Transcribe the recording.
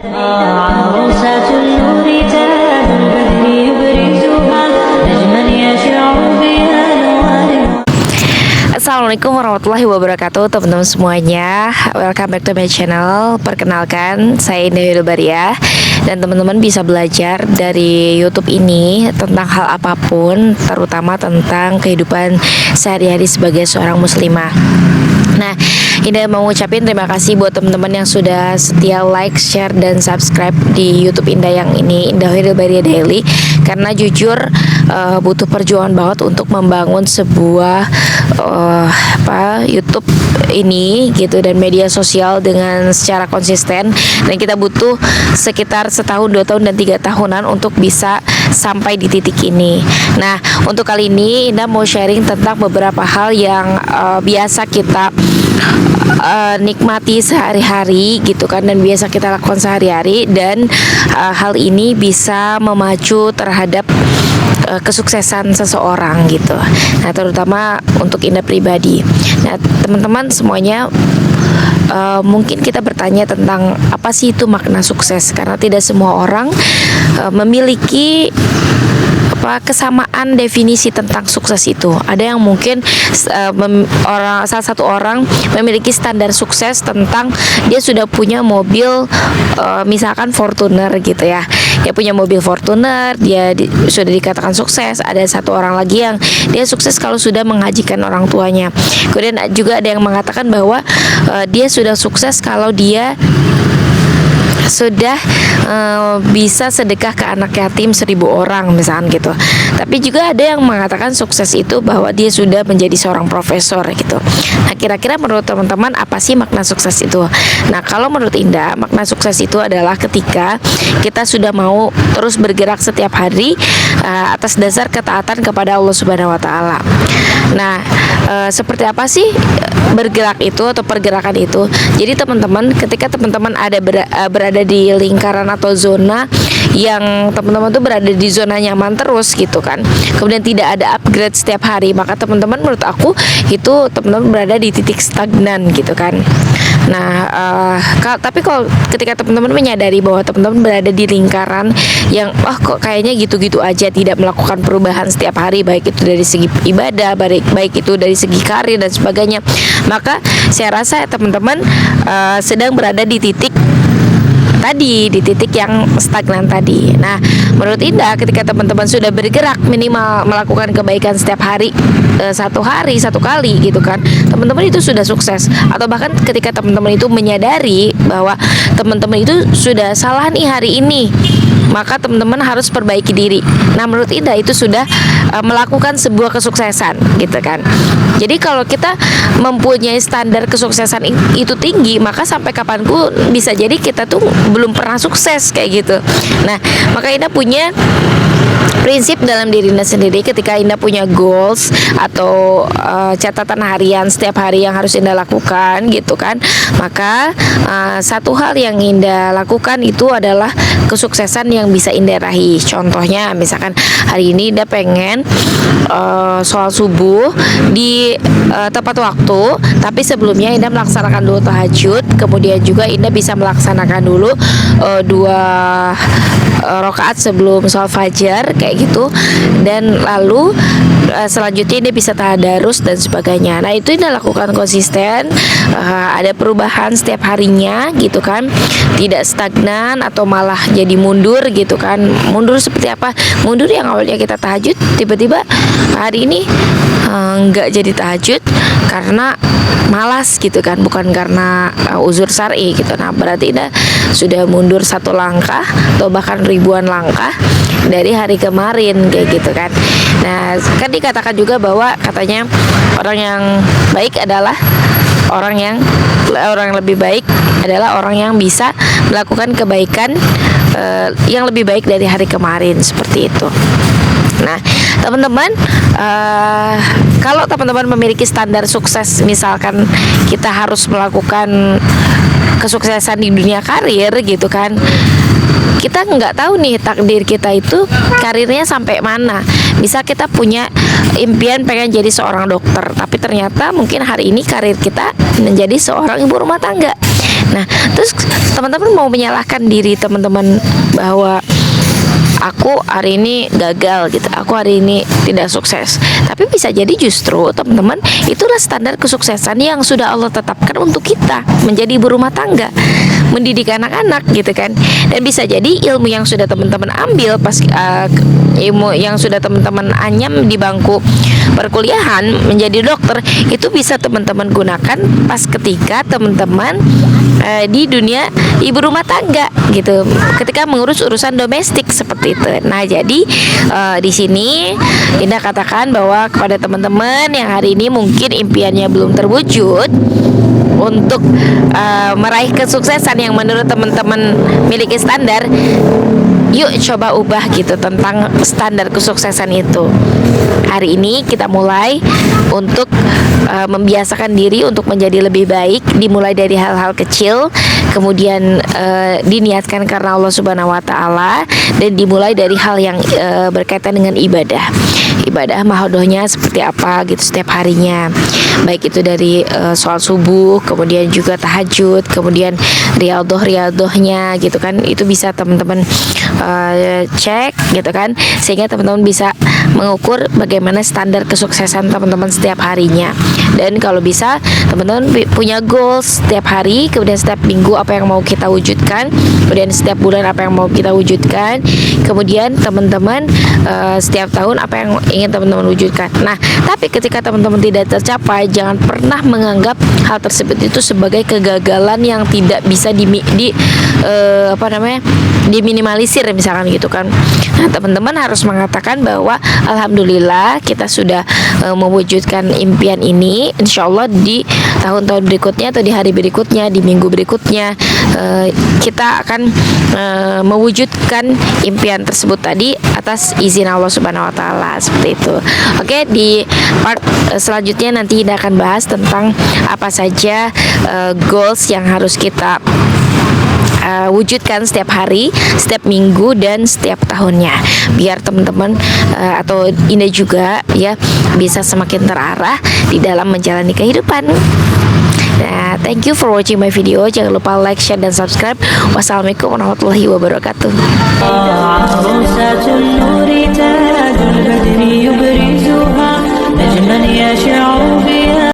عروسة النور تاج البدر يبرزها نجما يشع بها نوار. Assalamualaikum warahmatullahi wabarakatuh, teman-teman semuanya. Welcome back to my channel. Perkenalkan, saya Indah Hilbariah. Dan teman-teman bisa belajar dari YouTube ini tentang hal apapun, terutama tentang kehidupan sehari-hari sebagai seorang muslimah. Nah, Indah mau ngucapin terima kasih buat teman-teman yang sudah setia like, share, dan subscribe di YouTube Indah yang ini, Indah Hilbariah Daily. Karena jujur butuh perjuangan banget untuk membangun sebuah YouTube ini gitu, dan media sosial dengan secara konsisten. Dan kita butuh sekitar setahun, 2 tahun, dan 3 tahunan untuk bisa sampai di titik ini. Nah, untuk kali ini Indah mau sharing tentang beberapa hal yang biasa kita nikmati sehari-hari gitu kan, dan biasa kita lakukan sehari-hari, dan hal ini bisa memacu terhadap kesuksesan seseorang gitu. Nah, terutama untuk Indah pribadi. Nah, teman-teman semuanya, mungkin kita bertanya tentang apa sih itu makna sukses, karena tidak semua orang memiliki kesamaan definisi tentang sukses itu. Ada yang mungkin salah satu orang memiliki standar sukses tentang dia sudah punya mobil, misalkan Fortuner gitu ya. Dia punya mobil Fortuner, dia sudah dikatakan sukses. Ada satu orang lagi yang dia sukses kalau sudah menghajikan orang tuanya. Kemudian juga ada yang mengatakan bahwa dia sudah sukses kalau dia sudah bisa sedekah ke anak yatim 1000 orang misalkan gitu. Tapi juga ada yang mengatakan sukses itu bahwa dia sudah menjadi seorang profesor gitu. Nah, kira-kira menurut teman-teman apa sih makna sukses itu? Nah, kalau menurut Indah, makna sukses itu adalah ketika kita sudah mau terus bergerak setiap hari atas dasar ketaatan kepada Allah Subhanahu wa taala. Nah, seperti apa sih bergerak itu atau pergerakan itu? Jadi teman-teman, ketika teman-teman berada di lingkaran atau zona yang teman-teman tuh berada di zona nyaman terus gitu kan, kemudian tidak ada upgrade setiap hari, maka teman-teman, menurut aku itu teman-teman berada di titik stagnan gitu kan. Nah, tapi kalau ketika teman-teman menyadari bahwa teman-teman berada di lingkaran yang kok kayaknya gitu-gitu aja, tidak melakukan perubahan setiap hari, baik itu dari segi ibadah, baik itu dari segi karir dan sebagainya, maka saya rasa teman-teman sedang berada di titik yang stagnan tadi. Nah, menurut Indah, ketika teman-teman sudah bergerak minimal melakukan kebaikan setiap hari, satu hari satu kali gitu kan, teman-teman itu sudah sukses. Atau bahkan ketika teman-teman itu menyadari bahwa teman-teman itu sudah salah nih hari ini, maka teman-teman harus perbaiki diri. Nah, menurut Indah itu sudah melakukan sebuah kesuksesan gitu kan. Jadi kalau kita mempunyai standar kesuksesan itu tinggi, maka sampai kapanpun bisa jadi kita tuh belum pernah sukses kayak gitu. Nah, maka Indah punya prinsip dalam diri Indah sendiri. Ketika Indah punya goals atau catatan harian setiap hari yang harus Indah lakukan gitu kan, maka satu hal yang Indah lakukan itu adalah kesuksesan yang bisa Indah raih. Contohnya misalkan hari ini Indah pengen sholat subuh di tepat waktu, tapi sebelumnya Indah melaksanakan dulu tahajud, kemudian juga Indah bisa melaksanakan dulu 2 rakaat sebelum sholat fajar kayak gitu, dan lalu selanjutnya Indah bisa tadarus dan sebagainya. Nah, itu Indah lakukan konsisten, ada perubahan setiap harinya gitu kan, tidak stagnan atau malah jadi mundur gitu kan. Mundur seperti apa? Mundur yang awalnya kita tahajud, tiba-tiba hari ini nggak jadi tahajud karena malas gitu kan, bukan karena uzur syar'i gitu. Nah, berarti Indah sudah mundur 1 langkah atau bahkan ribuan langkah dari hari kemarin kayak gitu kan. Nah, kan dikatakan juga bahwa katanya orang yang baik adalah orang yang lebih baik adalah orang yang bisa melakukan kebaikan yang lebih baik dari hari kemarin, seperti itu. Nah, teman-teman, kalau teman-teman memiliki standar sukses, misalkan kita harus melakukan kesuksesan di dunia karir gitu kan, kita nggak tahu nih takdir kita itu karirnya sampai mana. Bisa kita punya impian pengen jadi seorang dokter, tapi ternyata mungkin hari ini karir kita menjadi seorang ibu rumah tangga. Nah, terus teman-teman mau menyalahkan diri teman-teman bahwa aku hari ini gagal gitu, aku hari ini tidak sukses. Tapi bisa jadi justru teman-teman itulah standar kesuksesan yang sudah Allah tetapkan untuk kita menjadi ibu rumah tangga, mendidik anak-anak gitu kan. Dan bisa jadi ilmu yang sudah teman-teman ambil pas ilmu yang sudah teman-teman anyam di bangku perkuliahan menjadi dokter, itu bisa teman-teman gunakan pas ketika teman-teman di dunia ibu rumah tangga gitu, ketika mengurus urusan domestik seperti itu. Nah, jadi di sini Indah katakan bahwa kepada teman-teman yang hari ini mungkin impiannya belum terwujud untuk meraih kesuksesan yang menurut teman-teman miliki standar, yuk coba ubah gitu tentang standar kesuksesan itu. Hari ini kita mulai untuk membiasakan diri untuk menjadi lebih baik, dimulai dari hal-hal kecil, kemudian diniatkan karena Allah Subhanahu wa taala, dan dimulai dari hal yang berkaitan dengan ibadah. Ibadah mahodohnya seperti apa gitu setiap harinya. Baik itu dari sholat subuh, kemudian juga tahajud, kemudian riyadhah-riyadhahnya gitu kan. Itu bisa teman-teman cek gitu kan, sehingga teman-teman bisa mengukur bagaimana standar kesuksesan teman-teman setiap harinya. Dan kalau bisa teman-teman punya goals setiap hari, kemudian setiap minggu apa yang mau kita wujudkan, kemudian setiap bulan apa yang mau kita wujudkan, kemudian teman-teman setiap tahun apa yang ingin teman-teman wujudkan. Nah, tapi ketika teman-teman tidak tercapai, jangan pernah menganggap hal tersebut itu sebagai kegagalan yang tidak bisa diminimalisir misalkan gitu kan. Nah, teman-teman harus mengatakan bahwa alhamdulillah kita sudah mewujudkan impian ini. Insya Allah di tahun-tahun berikutnya atau di hari berikutnya, di minggu berikutnya, kita akan mewujudkan impian tersebut tadi atas izin Allah Subhanahu wa taala, seperti itu. Oke, di part selanjutnya nanti kita akan bahas tentang apa saja goals yang harus kita wujudkan setiap hari, setiap minggu, dan setiap tahunnya, biar teman-teman atau Indah juga ya bisa semakin terarah di dalam menjalani kehidupan. Nah, thank you for watching my video. Jangan lupa like, share, dan subscribe. Wassalamualaikum warahmatullahi wabarakatuh. عروسة النور تاج البدر يبرزها نجما يشع بها